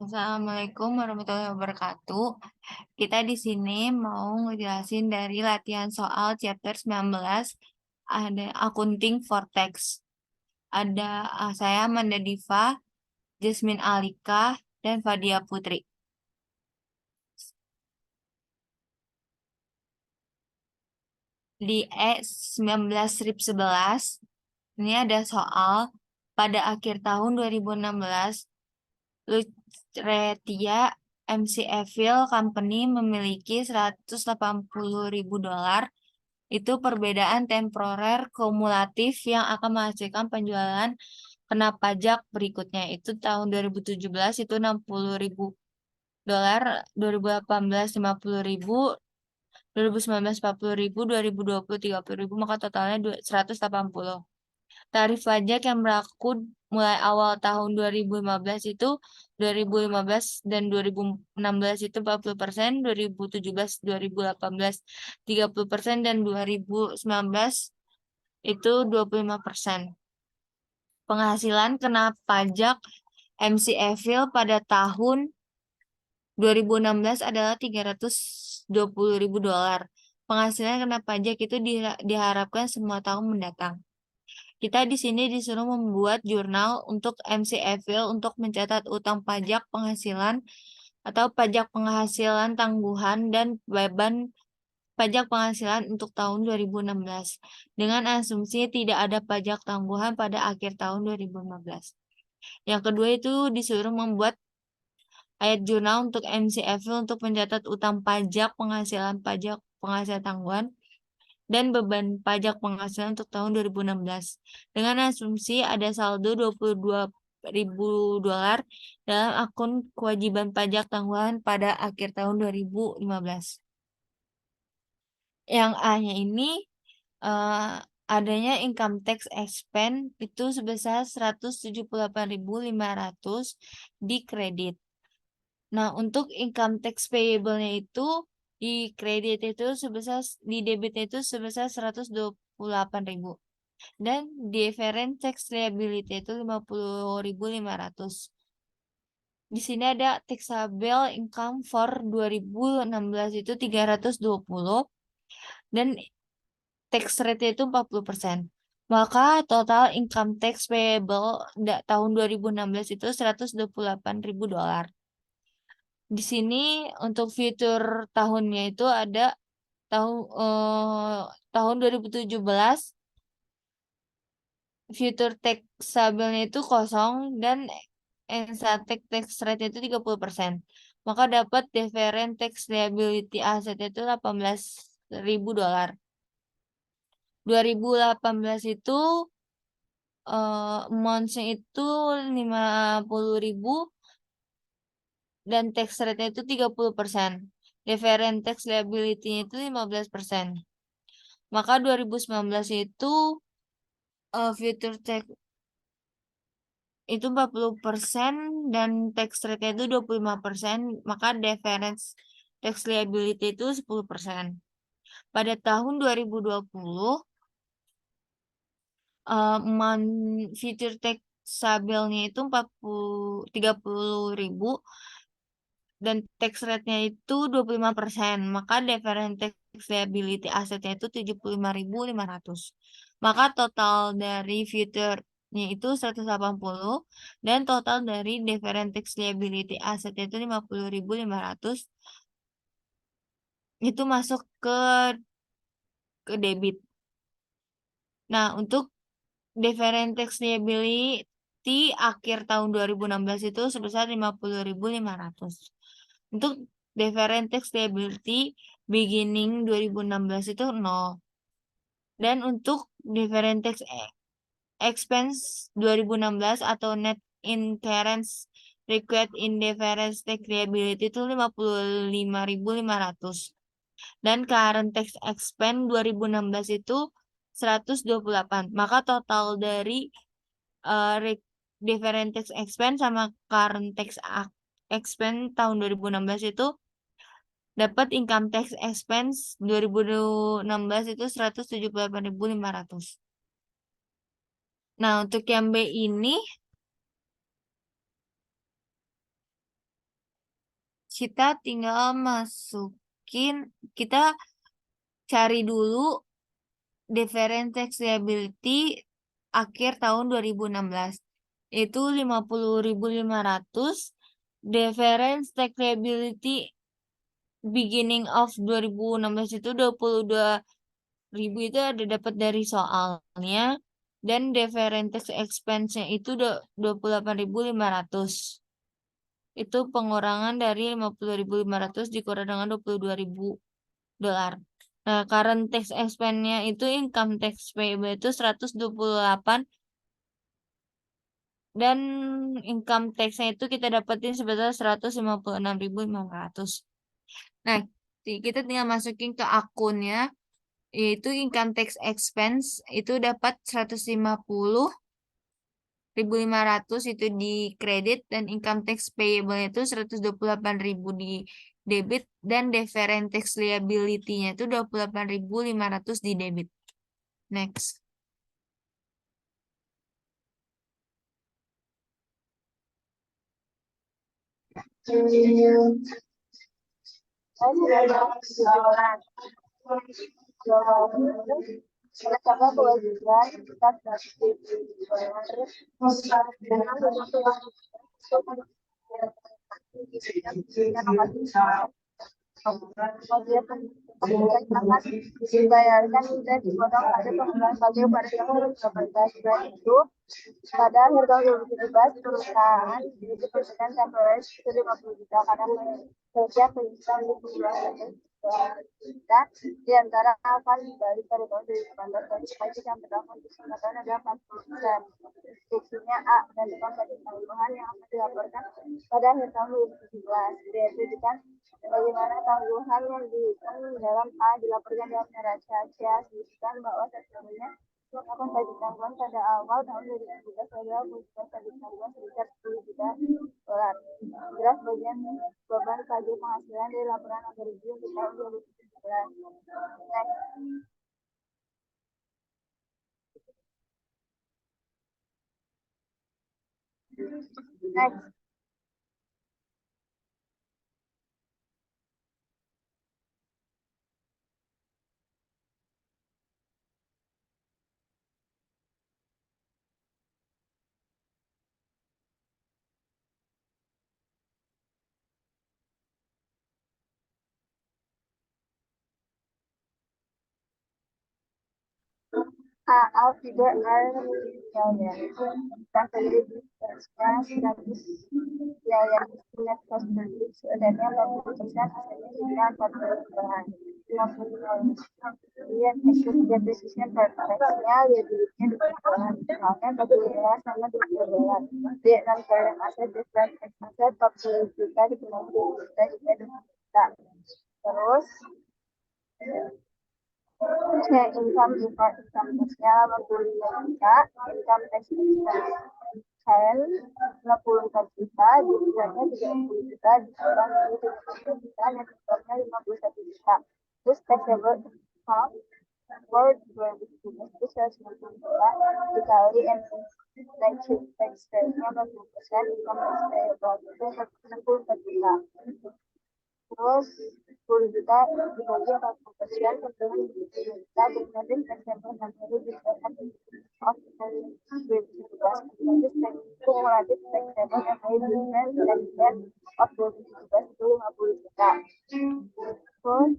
Assalamualaikum warahmatullahi wabarakatuh. Kita di sini mau ngejelasin dari latihan soal chapter 19, ada accounting for tax. Ada saya Amanda Diva, Jasmine Alika, dan Fadia Putri. Di E19 strip 11, ini ada soal pada akhir tahun 2016, Lucretia MC Evil Company memiliki $180.000. Itu perbedaan temporer kumulatif yang akan menghasilkan penjualan kena pajak berikutnya. Itu tahun 2017 itu $60.000, 2018 $50.000, 2019 $40.000, 2020 $30.000, maka totalnya 180. Tarif pajak yang berlaku mulai awal tahun 2015 itu 2015 dan 2016 itu 40%, 2017, 2018 30%, dan 2019 itu 25%. Penghasilan kena pajak MC Evil pada tahun 2016 adalah $320.000. Penghasilan kena pajak itu diharapkan semua tahun mendatang. Kita di sini disuruh membuat jurnal untuk MC Evil untuk mencatat utang pajak penghasilan atau pajak penghasilan tangguhan dan beban pajak penghasilan untuk tahun 2016 dengan asumsi tidak ada pajak tangguhan pada akhir tahun 2015. Yang kedua itu disuruh membuat ayat jurnal untuk MC Evil untuk mencatat utang pajak penghasilan tangguhan dan beban pajak penghasilan untuk tahun 2016 dengan asumsi ada saldo $22.000 dalam akun kewajiban pajak tangguhan pada akhir tahun 2015. Yang A-nya ini adanya income tax expense itu sebesar 178.500 di kredit. Nah, untuk income tax payable-nya itu di kredit itu sebesar, di debitnya itu sebesar 128.000. Dan different tax liability itu 50.500. Di sini ada taxable income for 2016 itu 320 dan tax rate itu 40%. Maka total income tax payable tahun 2016 itu $128.000. Di sini untuk fitur tahunnya itu ada tahun 2017 fitur taxable-nya itu kosong dan NSATEC tax rate itu 30%. Maka dapat different tax liability asset itu $18.000. 2018 itu amounts-nya itu 50.000 dan tax rate-nya itu 30%. Different tax liability-nya itu 15%. Maka 2019 itu future tax itu 40% dan tax rate itu 25%, maka difference tax liability itu 10%. Pada tahun 2020 future taxable-nya itu 30.000 dan tax rate-nya itu 25%, maka different tax liability asetnya itu 75.500. Maka total dari future-nya itu 180 dan total dari different tax liability asetnya itu 50.500 itu masuk ke debit. Nah, untuk different tax liability akhir tahun 2016 itu sebesar 50.500. Untuk different tax liability beginning 2016 itu 0. Dan untuk different tax expense 2016 atau net incurrence required in different tax liability itu 55.500. Dan current tax expense 2016 itu 128. Maka total dari different tax expense sama current tax expense tahun 2016 itu dapat income tax expense 2016 itu 178.500. Nah, untuk yang B ini kita tinggal kita cari dulu different tax liability akhir tahun 2016. Itu 50.500. Difference tax liability beginning of 2016 itu 22.000, itu ada dapat dari soalnya. Dan different tax expense-nya itu 28.500. Itu pengurangan dari 50.500 dikurang dengan 22.000 dolar. Nah, current tax expense-nya itu income tax payable itu 128, dan income tax-nya itu kita dapetin sebesar 156.500. Nah, kita tinggal masukin ke akunnya, yaitu income tax expense itu dapat 150.500 itu di kredit, dan income tax payable itu 128.000 di debit, dan different tax liability-nya itu 28.500 di debit. Next. Karena kewajiban kita kemudian akan dibayarkan dan dipotong pada penggunaan pajak pada tahun 2018. Itu pada akhir tahun 2017 perusahaan diperlukan temporary itu 50 juta karena kerja penyimpanan di penggunaan kita di antara akan dibalik pada tahun 2018 dan pajak yang berlaku di semua tahun ada 40%. Instruksinya A dan pajak tambahan yang akan dilaporkan pada akhir tahun 2017. Diajukan bagaimana tanggungan yang dihitung dalam A dilaporkan dalam neraca C disebutkan bahwa sesungguhnya melakukan pajak tanggungan pada awal tahun 2017 adalah kewajiban pajak tanggungan sebesar 10 juta dolar. Jelas bagian beban pajak penghasilan dari laporan nomor 7 untuk tahun 2017. Next. Out juga ada misalnya facility status biaya net cost service sebenarnya 80% hasilnya juga 40%. 50 kemudian executive decision performance-nya liability-nya 20 misalnya 40 sama 20 di non-current asset different asset 40 juta di 50 juta juga 20 juta. Terus income before income tax-nya 85 juta, income tax expense 64 juta, dividendnya 30 juta, dikurang 70 juta, net income-nya 51 juta. Terus taxable income for 2017 itu 190 juta, dikali tax rate-nya 40%, income tax payable itu 64 juta. Terus 10 juta dibagi 40% kemudian 10 juta dibagi Desember 2017 of 2017 kumulatif Desember dan May dan of 2017 itu 50 juta. Terus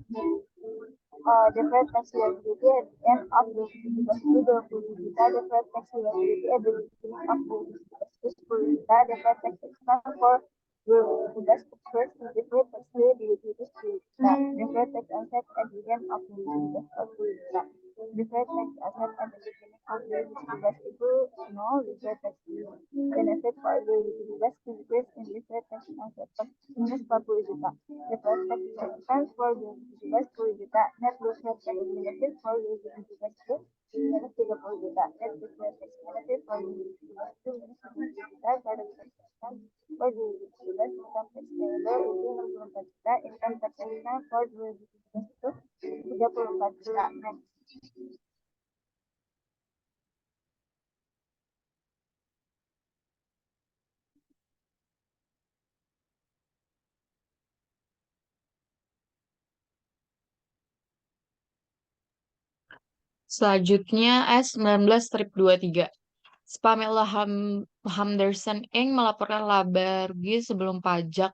deferred tax liability at the end of 2017 itu 20 juta, deferred tax liability at the beginning of 2017 itu 10 juta, deferred tax expense for 2017 first deferred tax liability itu 10 juta, deferred tax asset at the end of 2017 10 juta, deferred tax asset at the beginning of 2017 itu 0, deferred tax benefit for 2017 increase in deferred tax asset minus 40 juta, deferred tax expense for 2017 10 juta, net deferred tax benefit for 2017 itu minus 30 juta, net deferred tax benefit for 2017 itu minus 10 juta, current tax expense for 2017 income tax payable itu 64 juta, income tax expense for 2017 itu 34 juta. Next. Selanjutnya S19-23. Pamela Henderson Inc. melaporkan laba rugi sebelum pajak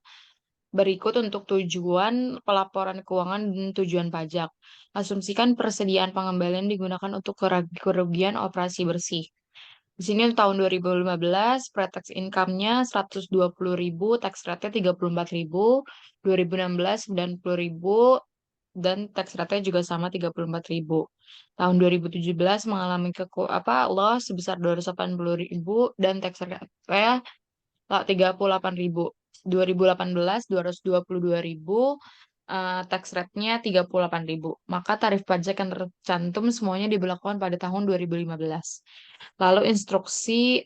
berikut untuk tujuan pelaporan keuangan dan tujuan pajak. Asumsikan persediaan pengembalian digunakan untuk kerugian operasi bersih. Di sini untuk tahun 2015, pre-tax income-nya 120.000, tax rate-nya 34.000, 2016 90.000, dan tax rate-nya juga sama 34.000. Tahun 2017 mengalami loss sebesar 280.000 dan tax rate-nya 38.000. 2018 222.000, tax rate-nya 38.000. Maka tarif pajak yang tercantum semuanya diberlakukan pada tahun 2015. Lalu instruksi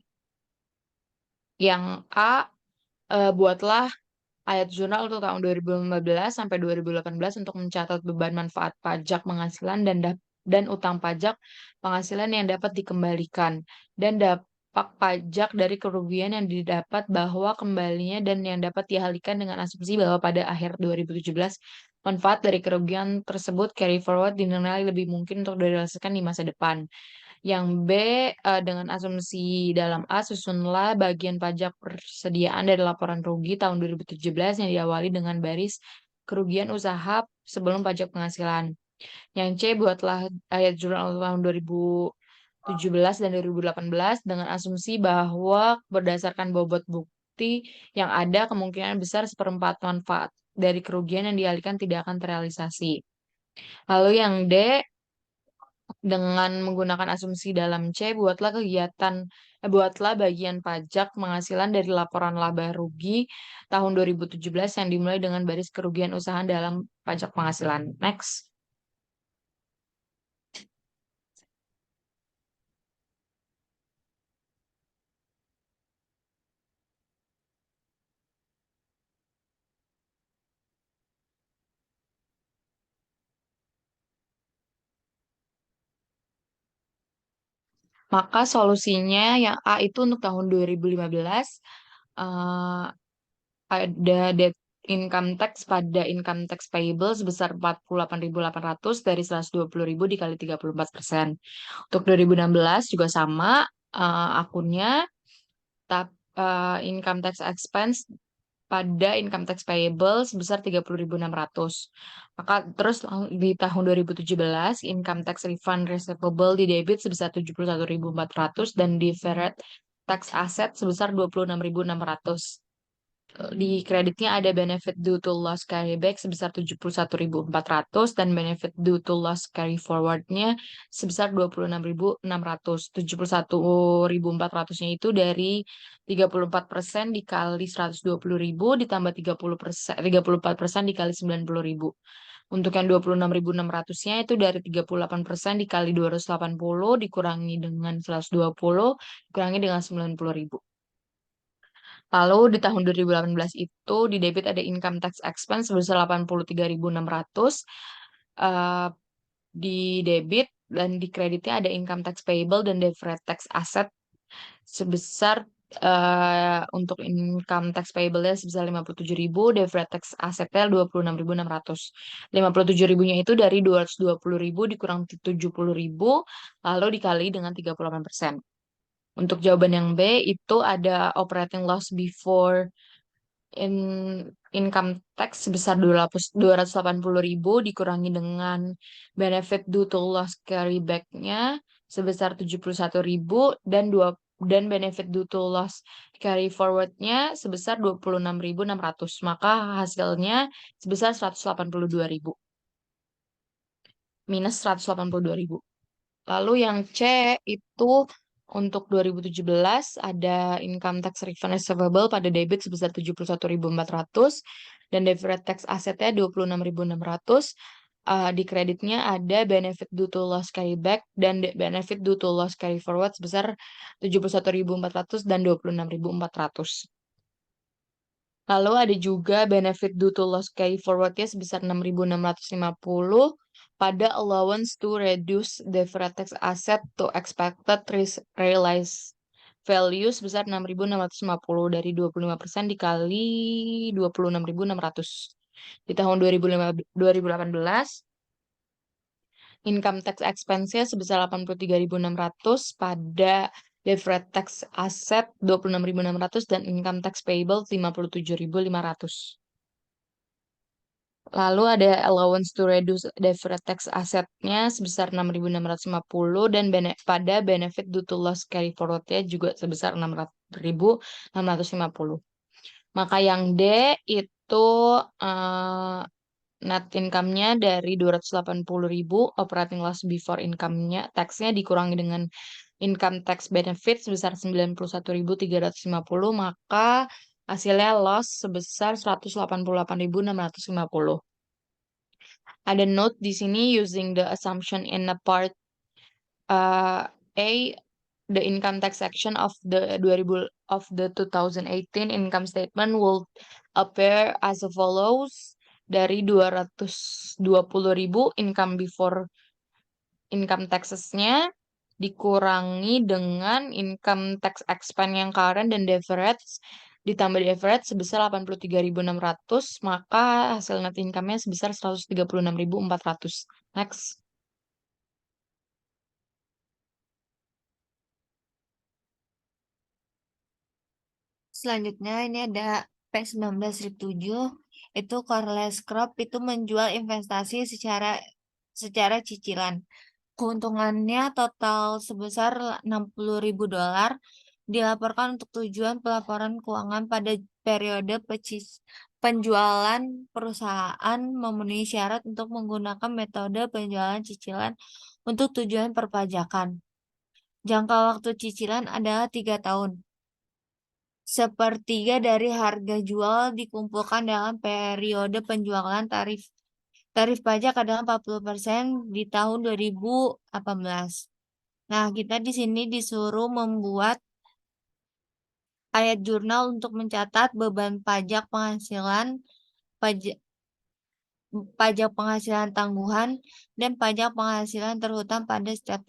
yang A, buatlah ayat jurnal untuk tahun 2015 sampai 2018 untuk mencatat beban manfaat pajak penghasilan dan utang pajak penghasilan yang dapat dikembalikan dan dampak pajak dari kerugian yang didapat bahwa kembalinya dan yang dapat dialihkan dengan asumsi bahwa pada akhir 2017 manfaat dari kerugian tersebut carry forward dinilai lebih mungkin untuk direalisasikan di masa depan. Yang B, dengan asumsi dalam A, susunlah bagian pajak persediaan dari laporan rugi tahun 2017 yang diawali dengan baris kerugian usaha sebelum pajak penghasilan. Yang C, buatlah ayat jurnal tahun 2017 dan 2018 dengan asumsi bahwa berdasarkan bobot bukti yang ada, kemungkinan besar seperempat manfaat dari kerugian yang dialihkan tidak akan terrealisasi. Lalu yang D, dengan menggunakan asumsi dalam C, buatlah bagian pajak penghasilan dari laporan laba rugi tahun 2017 yang dimulai dengan baris kerugian usaha dalam pajak penghasilan. Next. Maka solusinya yang A itu untuk tahun 2015, eh, ada debt income tax pada income tax payable sebesar 48.800 dari 120.000 dikali 34%. Untuk 2016 juga sama, akunnya income tax expense pada income tax payable sebesar 30.600. Maka terus di tahun 2017 income tax refund receivable di debit sebesar 71.400 dan deferred tax asset sebesar 26.600. Di kreditnya ada benefit due to loss carryback sebesar 71.400 dan benefit due to loss carry forward-nya sebesar 26.600. 71.400-nya itu dari 34% dikali 120.000 ditambah 30%, 34% dikali 90.000. Untuk yang 26.600-nya itu dari 38% dikali 280 dikurangi dengan 120 dikurangi dengan 90.000. Lalu di tahun 2018 itu di debit ada income tax expense sebesar 83.600, eh di debit, dan di kreditnya ada income tax payable dan deferred tax asset sebesar, untuk income tax payable-nya sebesar 57.000, deferred tax asset-nya 26.600. 57.000-nya itu dari 220.000 dikurang 70.000 lalu dikali dengan 38%. Untuk jawaban yang B itu ada operating loss before in income tax sebesar 280.000 dikurangi dengan benefit due to loss carryback-nya sebesar 71.000 dan benefit due to loss carry forward-nya sebesar 26.600. Maka hasilnya sebesar 182.000 minus 182.000. Lalu yang C itu untuk 2017 ada income tax refund receivable pada debit sebesar 71.400 dan deferred tax asetnya 26.600. Di kreditnya ada benefit due to loss carryback dan benefit due to loss carry forward sebesar 71.400 dan 26.400. Lalu ada juga benefit due to loss carry forward-nya sebesar 6.650 pada allowance to reduce deferred tax asset to expected realized value sebesar 6.650 dari 25% dikali 26.600. Di tahun 2018 income tax expense-nya sebesar 83.600, pada deferred tax asset 26.600, dan income tax payable 57.500. Lalu ada allowance to reduce deferred tax asset-nya sebesar 6.650, dan pada benefit due to loss carry forward-nya juga sebesar 6.650. Maka yang D itu net income-nya dari 280.000, operating loss before income-nya, tax-nya dikurangi dengan income tax benefit sebesar 91.350, maka hasilnya loss sebesar 188.650. Ada note di sini, using the assumption in a part A, the income tax section of the 2018 income statement will appear as follows. Dari 220.000 income before income taxes-nya dikurangi dengan income tax expense yang current dan deferred, ditambah deferred sebesar 83.600, maka hasil net income-nya sebesar 136.400. Next. Selanjutnya ini ada P19.7, itu Corliss Crop itu menjual investasi secara cicilan. Keuntungannya total sebesar $60.000, dilaporkan untuk tujuan pelaporan keuangan pada periode penjualan. Perusahaan memenuhi syarat untuk menggunakan metode penjualan cicilan untuk tujuan perpajakan. Jangka waktu cicilan adalah 3 tahun. Sepertiga dari harga jual dikumpulkan dalam periode penjualan. Tarif pajak adalah 40% di tahun 2018. Nah, kita di sini disuruh membuat ayat jurnal untuk mencatat beban pajak penghasilan, pajak penghasilan tangguhan, dan pajak penghasilan terhutang pada setiap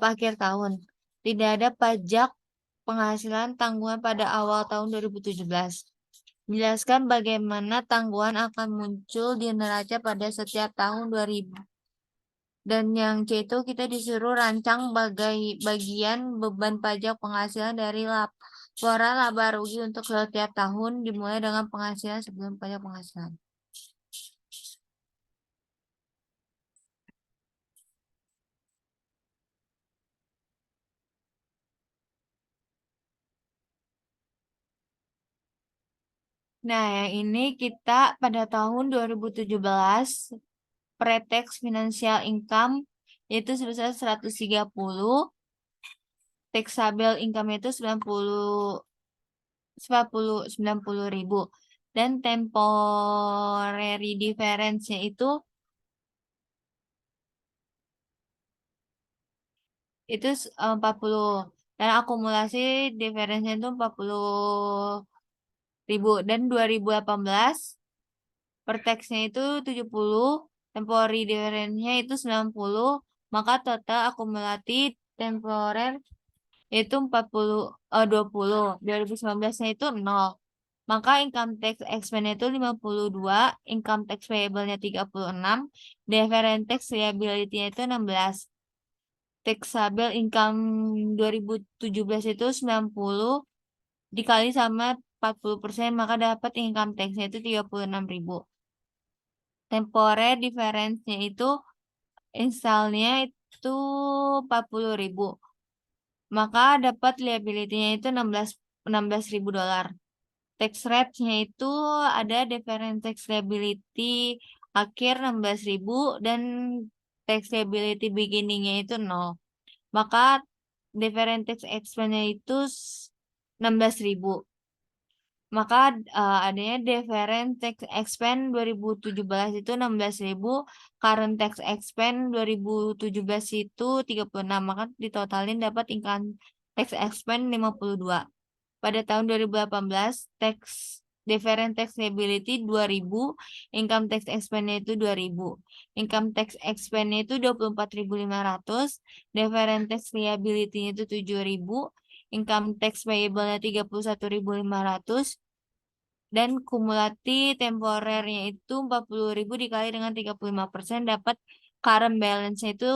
akhir tahun. Tidak ada pajak penghasilan tangguhan pada awal tahun 2017. Jelaskan bagaimana tangguhan akan muncul di neraca pada setiap tahun 2000. Dan yang C itu kita disuruh rancang bagian beban pajak penghasilan dari laporan laba rugi untuk setiap tahun dimulai dengan penghasilan sebelum pajak penghasilan. Nah, yang ini kita pada tahun 2017 pre-tax financial income itu sebesar 130, taxable income itu 90.000, dan temporary difference-nya itu 40, dan akumulasi difference-nya itu 40.000, dan 2018 per tax-nya itu 70, temporary difference-nya itu 90, maka total akumulatif temporer itu 20, 2019-nya itu 0. Maka income tax expense itu 52, income tax payable-nya 36, deferred tax liability-nya itu 16. Taxable income 2017 itu 90 dikali sama 40%, maka dapat income tax-nya itu 36.000. Temporary difference-nya itu installnya itu 40.000. Maka dapat liability-nya itu $16.000. Tax rate-nya itu ada deferred tax liability akhir 16.000 dan tax liability beginning-nya itu 0. Maka deferred tax expense-nya itu 16.000. Maka adanya deferred tax expense 2017 itu 16.000, current tax expense 2017 itu 36, maka ditotalin dapat income tax expense 52. Pada tahun 2018, deferred tax liability 2.000, income tax expense itu 2.000. Income tax expense itu 24.500, deferred tax liability itu 7.000, income tax payable-nya 31.500, dan kumulatif temporernya itu 40.000 dikali dengan 35% dapat current balance itu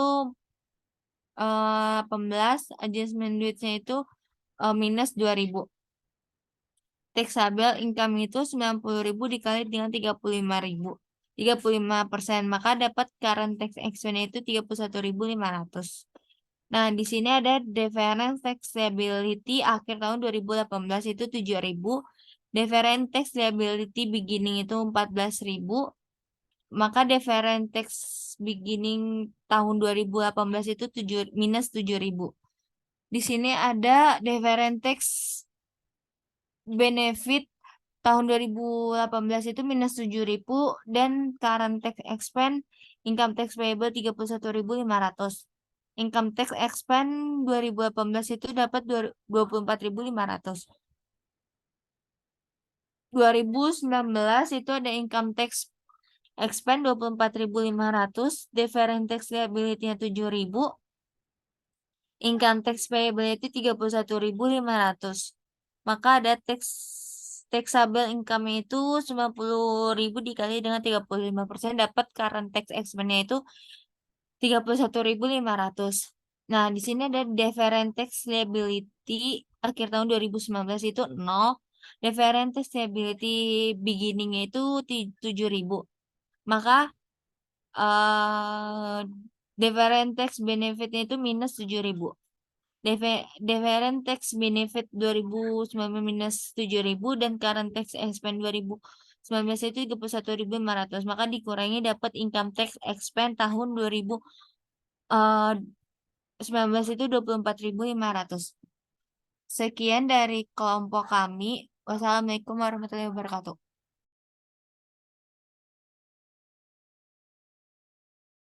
18, adjustment duitnya itu minus 2.000. Taxable income itu 90.000 dikali dengan 35.000. 35%, maka dapat current tax expense itu 31.500. Nah, di sini ada difference tax liability akhir tahun 2018 itu 7.000. Different tax liability beginning itu 14.000. Maka different tax beginning tahun 2018 itu minus 7.000. Di sini ada different tax benefit tahun 2018 itu minus 7.000 dan current tax expense income tax payable 31.500. Income tax expense 2018 itu dapat 24.500. 2019 itu ada income tax expense 24.500, different tax liability-nya 7.000, income tax payable itu 31.500. Maka ada taxable income itu 90.000 dikali dengan 35% dapat current tax expense-nya itu 31.500. Nah, di sini ada different tax liability akhir tahun 2019 itu 0. Different tax liability beginning-nya itu 7.000. Maka different tax benefit-nya itu minus 7.000. Different tax benefit 2019 minus 7.000 dan current tax expense 2019 itu 31.500. Maka dikurangi dapat income tax expense tahun 2019 itu 24.500. Sekian dari kelompok kami. Wassalamualaikum warahmatullahi wabarakatuh.